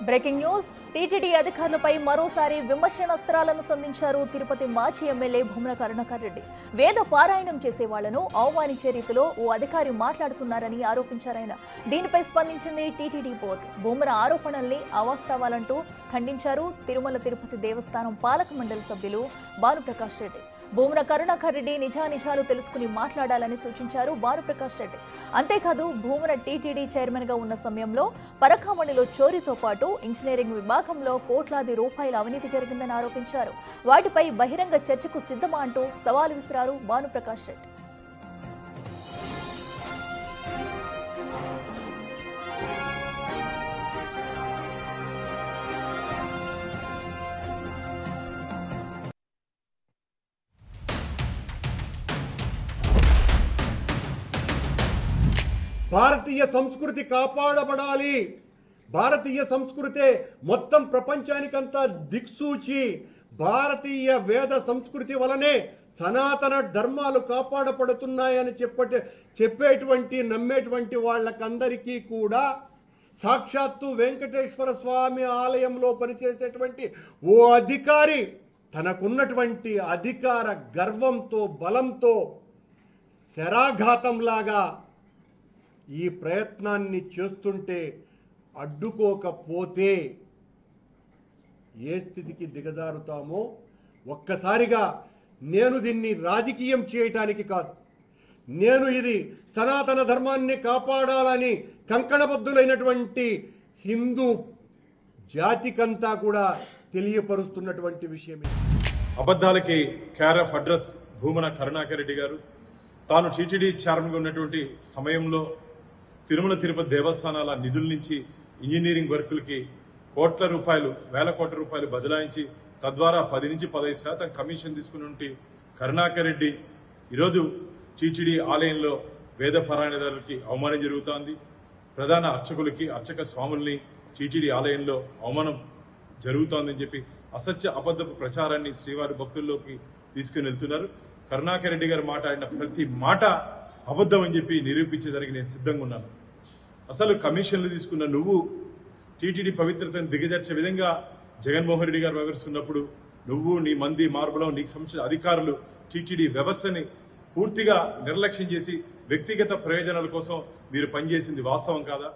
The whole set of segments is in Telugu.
బ్రేకింగ్ న్యూస్ టీటీడీ అధికారులపై మరోసారి విమర్శనాస్త్రాలను సంధించారు తిరుపతి మాజీ ఎమ్మెల్యే భూమన కరుణాకర్ రెడ్డి. వేద పారాయణం చేసే వాళ్లను అవమానించే రీతిలో ఓ అధికారి మాట్లాడుతున్నారని ఆరోపించారాయన. దీనిపై స్పందించింది టీటీడీ బోర్డు. భూమన ఆరోపణల్ని అవాస్తవాలంటూ ఖండించారు తిరుమల తిరుపతి దేవస్థానం పాలక మండలి సభ్యులు భానుప్రకాష్ రెడ్డి. భూమన కరుణాకర్ రెడ్డి నిజానిజాలు తెలుసుకుని మాట్లాడాలని సూచించారు భానుప్రకాష్ రెడ్డి. అంతేకాదు భూమన టీటీడీ చైర్మన్ గా ఉన్న సమయంలో పరకామణిలో చోరీతో పాటు ఇంజనీరింగ్ విభాగంలో కోట్లాది రూపాయల అవినీతి జరిగిందని ఆరోపించారు. వాటిపై బహిరంగ చర్చకు సిద్ధమా అంటూ సవాల్ విసిరారు భానుప్రకాష్ రెడ్డి. భారతీయ సంస్కృతి కాపాడబడాలి. భారతీయ సంస్కృతే మొత్తం ప్రపంచానికంతా దిక్సూచి. భారతీయ వేద సంస్కృతి వలనే సనాతన ధర్మాలు కాపాడబడుతున్నాయని చెప్పేటువంటి నమ్మేటువంటి వాళ్ళకందరికీ కూడా సాక్షాత్తు వెంకటేశ్వర స్వామి ఆలయంలో పనిచేసేటువంటి ఓ అధికారి తనకున్నటువంటి అధికార గర్వంతో బలంతో శరాఘాతంలాగా ఈ ప్రయత్నాన్ని చేస్తుంటే అడ్డుకోకపోతే ఏ స్థితికి దిగజారుతామో ఒక్కసారిగా నేను దీన్ని రాజకీయం చేయటానికి కాదు, నేను ఇది సనాతన ధర్మాన్ని కాపాడాలని కంకణబద్ధులైనటువంటి హిందూ జాతికంతా కూడా తెలియపరుస్తున్నటువంటి విషయమే. అబద్ధాలకి care of address Bhumana Karunakar Reddy గారు తాను టీటీడీ చైర్మన్గా ఉన్నటువంటి సమయంలో తిరుమల తిరుపతి దేవస్థానాల నిధుల నుంచి ఇంజనీరింగ్ వర్కులకి వేల కోట్ల రూపాయలు బదలాయించి తద్వారా 10 నుంచి 15% కమిషన్ తీసుకున్నటువంటి కరుణాకర్ రెడ్డి ఈరోజు టీటీడీ ఆలయంలో వేద పారాయణదారులకి అవమానం జరుగుతోంది. ప్రధాన అర్చకులకి అర్చక స్వాముల్ని టీటీడీ ఆలయంలో అవమానం జరుగుతోందని చెప్పి అసత్య అబద్ధపు ప్రచారాన్ని శ్రీవారి భక్తుల్లోకి తీసుకుని వెళ్తున్నారు. కరుణాకర్ రెడ్డి గారు మాట్లాడిన ప్రతి మాట అబద్ధం అని చెప్పి నిరూపించేదానికి నేను సిద్ధంగా ఉన్నాను. అసలు కమిషన్లు తీసుకున్న నువ్వు టీటీడీ పవిత్రతను దిగజార్చే విధంగా జగన్మోహన్ రెడ్డి గారు వ్యవహరిస్తున్నప్పుడు నువ్వు నీ మంది మార్బలం నీకు సంబంధించిన అధికారులు టీటీడీ వ్యవస్థని పూర్తిగా నిర్లక్ష్యం చేసి వ్యక్తిగత ప్రయోజనాల కోసం మీరు పనిచేసింది వాస్తవం కాదా?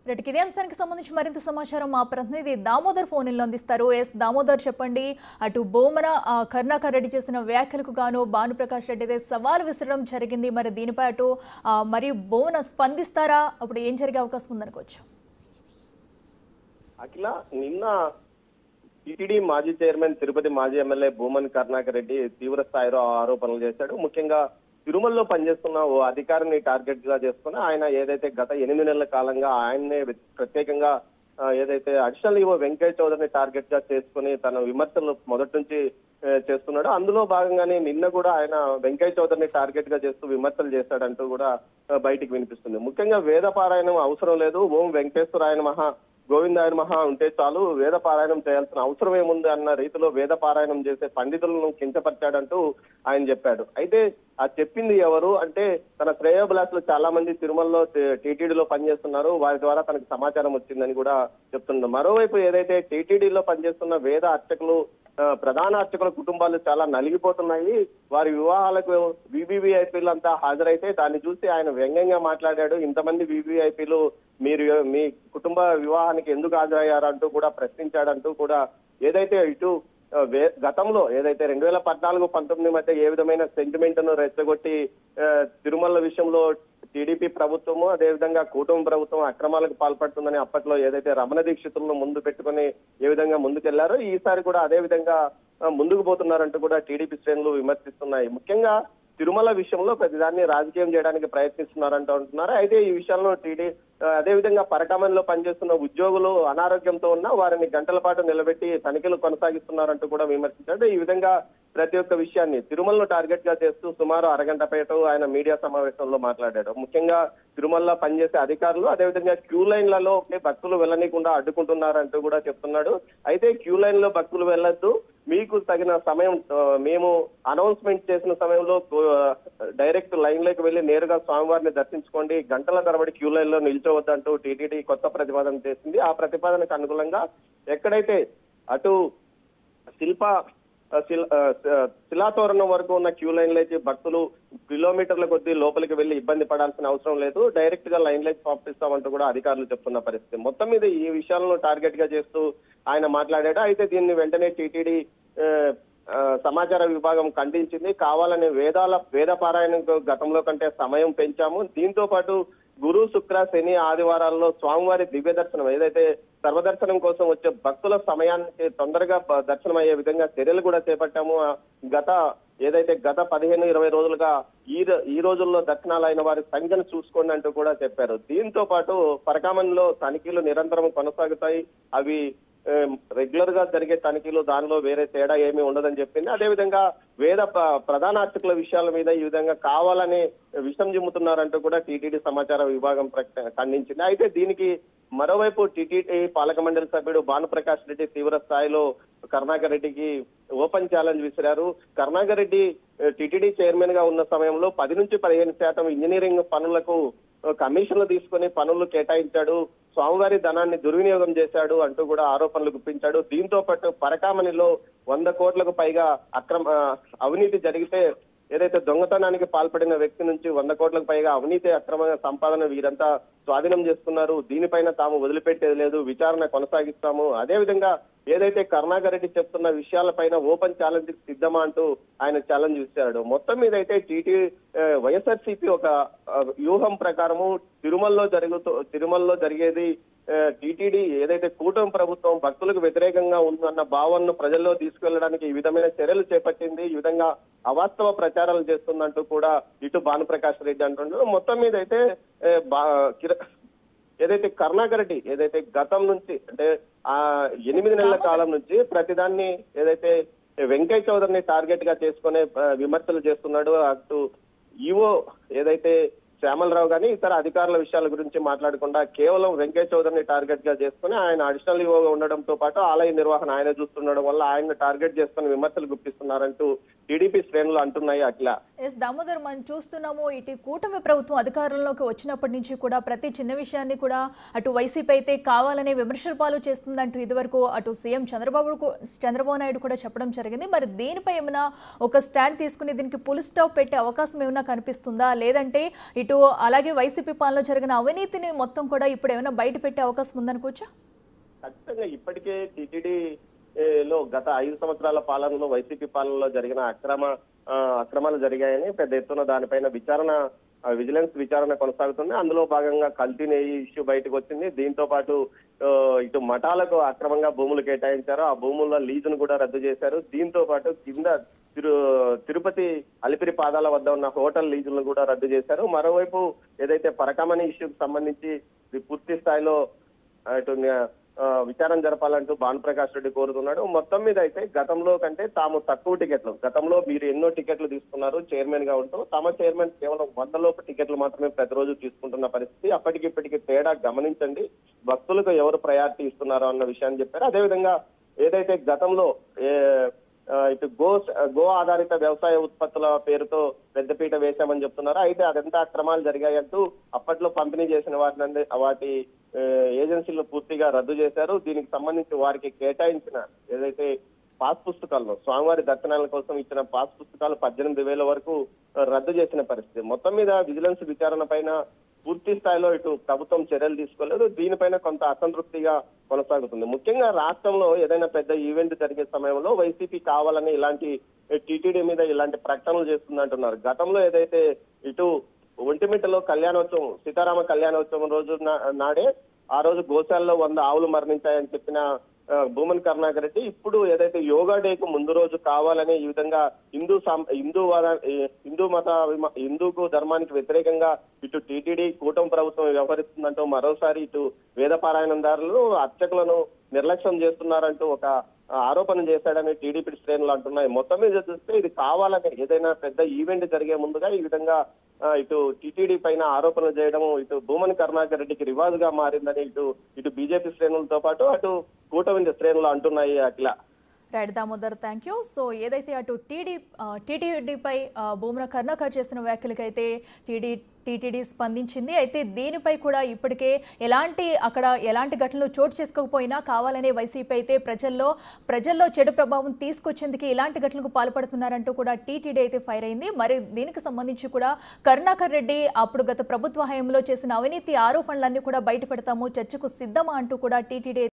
రేటికి ఇదే అంశానికి సంబంధించి మరింత సమాచారం మా ప్రతినిధి దామోదర్ ఫోన్ ఇన్లో అందిస్తారు. దామోదర్, చెప్పండి. అటు భూమన కరుణాకర్ రెడ్డి చేసిన వ్యాఖ్యలకు గాను భానుప్రకాష్ రెడ్డి అయితే సవాల్ విసరడం జరిగింది. మరి దీనిపై అటు మరి భూమన స్పందిస్తారా? అప్పుడు ఏం జరిగే అవకాశం ఉందనుకోవచ్చు? అఖిల, నిన్న టీటీడీ మాజీ చైర్మన్ తిరుపతి మాజీ ఎమ్మెల్యే భూమన కరుణాకర్ రెడ్డి తీవ్ర స్థాయిలో ఆరోపణలు చేశాడు. ముఖ్యంగా తిరుమలలో పనిచేస్తున్న ఓ అధికారిని టార్గెట్ గా చేసుకుని ఆయన ఏదైతే గత 8 నెలల కాలంగా ఆయన్నే ప్రత్యేకంగా ఏదైతే అడిషనల్ ఈవో వెంకయ్య చౌదరిని టార్గెట్ గా చేసుకుని తన విమర్శలు మొదటి నుంచి చేస్తున్నాడు. అందులో భాగంగానే నిన్న కూడా ఆయన వెంకయ్య చౌదరిని టార్గెట్ గా చేస్తూ విమర్శలు చేశాడంటూ కూడా బయటికి వినిపిస్తుంది. ముఖ్యంగా వేద పారాయణం అవసరం లేదు, ఓం వెంకటేశ్వరాయన మహా గోవిందాయన మహా ఉంటే చాలు, వేద పారాయణం చేయాల్సిన అవసరం ఏముంది అన్న రీతిలో వేద పారాయణం చేసే పండితులను కించపరిచాడంటూ ఆయన చెప్పాడు. అయితే ఆ చెప్పింది ఎవరు అంటే తన శ్రేయోభిలాషులు చాలా మంది తిరుమలలో టీటీడీలో పనిచేస్తున్నారు, వారి ద్వారా తనకు సమాచారం వచ్చిందని కూడా చెప్తున్నారు. మరోవైపు ఏదైతే టీటీడీలో పనిచేస్తున్న వేద అర్చకులు ప్రధాన అర్చకుల కుటుంబాలు చాలా నలిగిపోతున్నాయి, వారి వివాహాలకు వివిఐపీలు అంతా హాజరైతే దాన్ని చూసి ఆయన వ్యంగ్యంగా మాట్లాడాడు. ఇంతమంది వివిఐపీలు మీరు మీ కుటుంబ వివాహానికి ఎందుకు హాజరయ్యారంటూ కూడా ప్రశ్నించాడంటూ కూడా ఏదైతే ఇటు గతంలో ఏదైతే 2014-19 మధ్య ఏ విధమైన సెంటిమెంట్ ను రెచ్చగొట్టి తిరుమల విషయంలో టీడీపీ ప్రభుత్వము అదేవిధంగా కూటమి ప్రభుత్వం అక్రమాలకు పాల్పడుతుందని అప్పట్లో ఏదైతే రమణ దీక్షితులను ముందు పెట్టుకుని ఏ విధంగా ముందుకెళ్లారో ఈసారి కూడా అదే విధంగా ముందుకు పోతున్నారంటూ కూడా టీడీపీ శ్రేణులు విమర్శిస్తున్నాయి. ముఖ్యంగా తిరుమల విషయంలో ప్రతిదాన్ని రాజకీయం చేయడానికి ప్రయత్నిస్తున్నారంటూ అంటున్నారు. అయితే ఈ విషయంలో అదేవిధంగా పరకామణిలో పనిచేస్తున్న ఉద్యోగులు అనారోగ్యంతో ఉన్న వారిని గంటల పాటు నిలబెట్టి తనిఖీలు కొనసాగిస్తున్నారంటూ కూడా విమర్శించారు. ఈ విధంగా ప్రతి ఒక్క విషయాన్ని తిరుమలను టార్గెట్ గా చేస్తూ సుమారు అరగంట పాటు ఆయన మీడియా సమావేశంలో మాట్లాడాడు. ముఖ్యంగా తిరుమలలో పనిచేసే అధికారులు అదేవిధంగా క్యూ లైన్లలో భక్తులు వెళ్ళనీయకుండా అడ్డుకుంటున్నారంటూ కూడా చెప్తున్నాడు. అయితే క్యూ లైన్ లో భక్తులు వెళ్ళొద్దు, మీకు తగిన సమయం మేము అనౌన్స్మెంట్ చేసిన సమయంలో డైరెక్ట్ లైన్ లోకి వెళ్లి నేరుగా స్వామివారిని దర్శించుకోండి, గంటల తరబడి క్యూ లైన్ లో నిల్చోవద్దంటూ టీటీడీ కొత్త ప్రతిపాదన చేసింది. ఆ ప్రతిపాదనకు అనుగుణంగా ఎక్కడైతే అటు శిలాతోరణం వరకు ఉన్న క్యూ లైన్లకి భక్తులు కిలోమీటర్ల కొద్దీ లోపలికి వెళ్లి ఇబ్బంది పడాల్సిన అవసరం లేదు, డైరెక్ట్ గా లైన్లకి పంపిస్తామంటూ కూడా అధికారులు చెప్తున్న పరిస్థితి. మొత్తం మీద ఈ విషయాలను టార్గెట్ గా చేస్తూ ఆయన మాట్లాడాడు. అయితే దీన్ని వెంటనే టీటీడీ సమాచార విభాగం ఖండించింది. కావాలని వేద పారాయణకు గతంలో కంటే సమయం పెంచాము, దీంతో పాటు గురు, శుక్ర, శని, ఆదివారాల్లో స్వామివారి దివ్య దర్శనం ఏదైతే సర్వదర్శనం కోసం వచ్చే భక్తుల సమయానికి తొందరగా దర్శనం అయ్యే విధంగా చర్యలు కూడా చేపట్టాము. గత 15-20 రోజులుగా ఈ రోజుల్లో దర్శనాలు అయిన వారి సంఖ్యను చూసుకోండి అంటూ కూడా చెప్పారు. దీంతో పాటు పరకామణిలో తనిఖీలు నిరంతరం కొనసాగుతాయి, అవి రెగ్యులర్ గా జరిగే తనిఖీలు, దానిలో వేరే తేడా ఏమీ ఉండదని చెప్పింది. అదేవిధంగా ప్రధాన అర్చకుల విషయాల మీద ఈ విధంగా కావాలని విషం జిమ్ముతున్నారంటూ కూడా టీటీడీ సమాచార విభాగం ఖండించింది. అయితే దీనికి మరోవైపు టీటీడీ పాలక మండలి సభ్యుడు భానుప్రకాష్ రెడ్డి తీవ్ర స్థాయిలో కరుణాకర్ రెడ్డికి ఓపెన్ ఛాలెంజ్ విసిరారు. కరుణాకర్ రెడ్డి టీటీడీ చైర్మన్ గా ఉన్న సమయంలో 10-15% ఇంజనీరింగ్ పనులకు కమిషన్లు తీసుకుని పనులు కేటాయించాడు, స్వామివారి ధనాన్ని దుర్వినియోగం చేశాడు అంటూ కూడా ఆరోపణలు గుప్పించాడు. దీంతో పాటు పరకామణిలో 100 కోట్లకు పైగా అవినీతి జరిగితే ఏదైతే దొంగతనానికి పాల్పడిన వ్యక్తి నుంచి 100 కోట్లకు పైగా అవినీతి అక్రమ సంపాదన వీరంతా స్వాధీనం చేసుకున్నారు, దీనిపైన తాము వదిలిపెట్టేది లేదు, విచారణ కొనసాగిస్తాము. అదేవిధంగా ఏదైతే కరుణాకర్ రెడ్డి చెప్తున్న విషయాలపైన ఓపెన్ ఛాలెంజ్ సిద్ధమా అంటూ ఆయన ఛాలెంజ్ ఇచ్చాడు. మొత్తం మీద అయితే వైఎస్ఆర్సీపీ ఒక వ్యూహం ప్రకారము తిరుమలలో జరిగేది టీటీడీ ఏదైతే కూటమి ప్రభుత్వం భక్తులకు వ్యతిరేకంగా ఉందన్న భావనను ప్రజల్లో తీసుకెళ్లడానికి ఈ విధమైన చర్యలు చేపట్టింది, ఈ విధంగా అవాస్తవ ప్రచారాలు చేస్తుందంటూ కూడా ఇటు భానుప్రకాష్ రెడ్డి అంటున్నారు. మొత్తం మీద అయితే ఏదైతే కరుణాకర్ రెడ్డి ఏదైతే గతం నుంచి అంటే 8 నెలల కాలం నుంచి ప్రతిదాన్ని ఏదైతే వెంకయ్య చౌదరిని టార్గెట్ గా చేసుకునే విమర్శలు చేస్తున్నాడు, అటు ఈవో ఏదైతే శ్యామలరావు గాని ఇతర అధికారుల విషయాల గురించి మాట్లాడకుండా కేవలం వెంకయ్య చౌదరిని టార్గెట్ గా చేసుకుని ఆయన అడిషనల్ ఈవోగా ఉండడంతో పాటు ఆలయ నిర్వహణ ఆయన చూస్తుండడం వల్ల ఆయన టార్గెట్ చేసుకుని విమర్శలు గుప్పిస్తున్నారంటూ టీడీపీ శ్రేణులు అంటున్నాయి. అట్లా దామోదర్ మనం చూస్తున్నాము, ఇటు కూటమి ప్రభుత్వం అధికారంలోకి వచ్చినప్పటి నుంచి కూడా ప్రతి చిన్న విషయాన్ని కూడా అటు వైసీపీ అయితే కావాలనే విమర్శల పాలు చేస్తుందంటూ ఇదివరకు అటు సీఎం చంద్రబాబు నాయుడు కూడా చెప్పడం జరిగింది. మరి దీనిపై ఏమైనా ఒక స్టాండ్ తీసుకుని దీనికి ఫుల్ స్టాప్ పెట్టే అవకాశం ఏమైనా కనిపిస్తుందా, లేదంటే ఇటు అలాగే వైసీపీ పాలనలో జరిగిన అవినీతిని మొత్తం కూడా ఇప్పుడు ఏమైనా బయట పెట్టే అవకాశం ఉందనుకోవచ్చా? ఖచ్చితంగా ఇప్పటికే టీటీడీలో గత 5 సంవత్సరాల పాలనలో వైసీపీ పాలనలో జరిగిన అక్రమాలు జరిగాయని పెద్ద ఎత్తున దానిపైన విజిలెన్స్ విచారణ కొనసాగుతుంది. అందులో భాగంగా కల్తీ నెయ్యి ఇష్యూ బయటకు వచ్చింది. దీంతో పాటు ఇటు మఠాలకు అక్రమంగా భూములు కేటాయించారు, ఆ భూముల్లో లీజును కూడా రద్దు చేశారు. దీంతో పాటు కింద తిరుపతి అలిపిరి పాదాల వద్ద ఉన్న హోటల్ లీజులను కూడా రద్దు చేశారు. మరోవైపు ఏదైతే పరకామణి ఇష్యూకి సంబంధించి పూర్తి స్థాయిలో ఇటు విచారణ జరపాలంటూ భానుప్రకాష్ రెడ్డి కోరుతున్నాడు. మొత్తం మీద అయితే గతంలో కంటే తాము తక్కువ టికెట్లు, గతంలో మీరు ఎన్నో టికెట్లు తీసుకున్నారు చైర్మన్ గా ఉంటూ, తమ చైర్మన్ కేవలం 100 లోపు టికెట్లు మాత్రమే ప్రతిరోజు తీసుకుంటున్న పరిస్థితి, అప్పటికిప్పటికి తేడా గమనించండి, భక్తులకు ఎవరు ప్రయారిటీ ఇస్తున్నారో అన్న విషయాన్ని చెప్పారు. అదేవిధంగా ఏదైతే గతంలో ఇటు గో ఆధారిత వ్యవసాయ ఉత్పత్తుల పేరుతో పెద్దపీట వేశామని చెప్తున్నారు. అయితే అదంతా అక్రమాలు జరిగాయంటూ అప్పట్లో పంపిణీ చేసిన వాటి ఏజెన్సీలను పూర్తిగా రద్దు చేశారు. దీనికి సంబంధించి వారికి కేటాయించిన ఏదైతే పాస్ పుస్తకాలను స్వామివారి దర్శనాల కోసం ఇచ్చిన పాస్ పుస్తకాలు 18,000 వరకు రద్దు చేసిన పరిస్థితి. మొత్తం మీద విజిలెన్స్ విచారణ పైన పూర్తి స్థాయిలో ఇటు ప్రభుత్వం చర్యలు తీసుకోలేదు, దీనిపైన కొంత అసంతృప్తిగా కొనసాగుతుంది. ముఖ్యంగా రాష్ట్రంలో ఏదైనా పెద్ద ఈవెంట్ జరిగే సమయంలో వైసీపీ కావాలని ఇలాంటి టీటీడీ మీద ఇలాంటి ప్రకటనలు చేస్తుందంటున్నారు. గతంలో ఏదైతే ఇటు ఒంటిమిట్టలో కళ్యాణోత్సవం, సీతారామ కళ్యాణోత్సవం రోజు నాడే ఆ రోజు గోశాలలో 100 ఆవులు మరణించాయని చెప్పిన భూమన్ కరుణాకర్ రెడ్డి ఇప్పుడు ఏదైతే యోగా డేకు ముందు రోజు కావాలని ఈ విధంగా హిందూకు ధర్మానికి వ్యతిరేకంగా ఇటు టీటీడీ కూటమి ప్రభుత్వం వ్యవహరిస్తుందంటూ మరోసారి ఇటు వేద పారాయణదారులు అర్చకులను నిర్లక్ష్యం చేస్తున్నారంటూ ఒక ఆరోపణ చేశాడని టీడీపీ శ్రేణులు అంటున్నాయి. మొత్తం మీద చూస్తే ఇది కావాలని ఏదైనా పెద్ద ఈవెంట్ జరిగే ముందుగా ఈ విధంగా ఇటు టీటీడీ పైన ఆరోపణలు చేయడం ఇటు భూమన్ కరుణాకర్ రెడ్డికి రివాజుగా మారిందని ఇటు బీజేపీ శ్రేణులతో పాటు అటు కూటమి శ్రేణులు అంటున్నాయి. అట్లా right Damodar, thank you. So ఏదైతే అటు టీటీడీపై భూమన కరుణాకర్ చేసిన వ్యాఖ్యలకైతే టీటీడీ స్పందించింది. అయితే దీనిపై కూడా ఇప్పటికే ఎలాంటి ఘటనలు చోటు చేసుకోకపోయినా కావాలనే వైసీపీ అయితే ప్రజల్లో చెడు ప్రభావం తీసుకొచ్చేందుకు ఇలాంటి ఘటనలకు పాల్పడుతున్నారంటూ కూడా టీటీడీ అయితే ఫైర్ అయింది. మరి దీనికి సంబంధించి కూడా కరుణాకర్ రెడ్డి అప్పుడు గత ప్రభుత్వ హయాంలో చేసిన అవినీతి ఆరోపణలన్నీ కూడా బయటపెడతాము, చర్చకు సిద్ధమా అంటూ కూడా టీటీడీ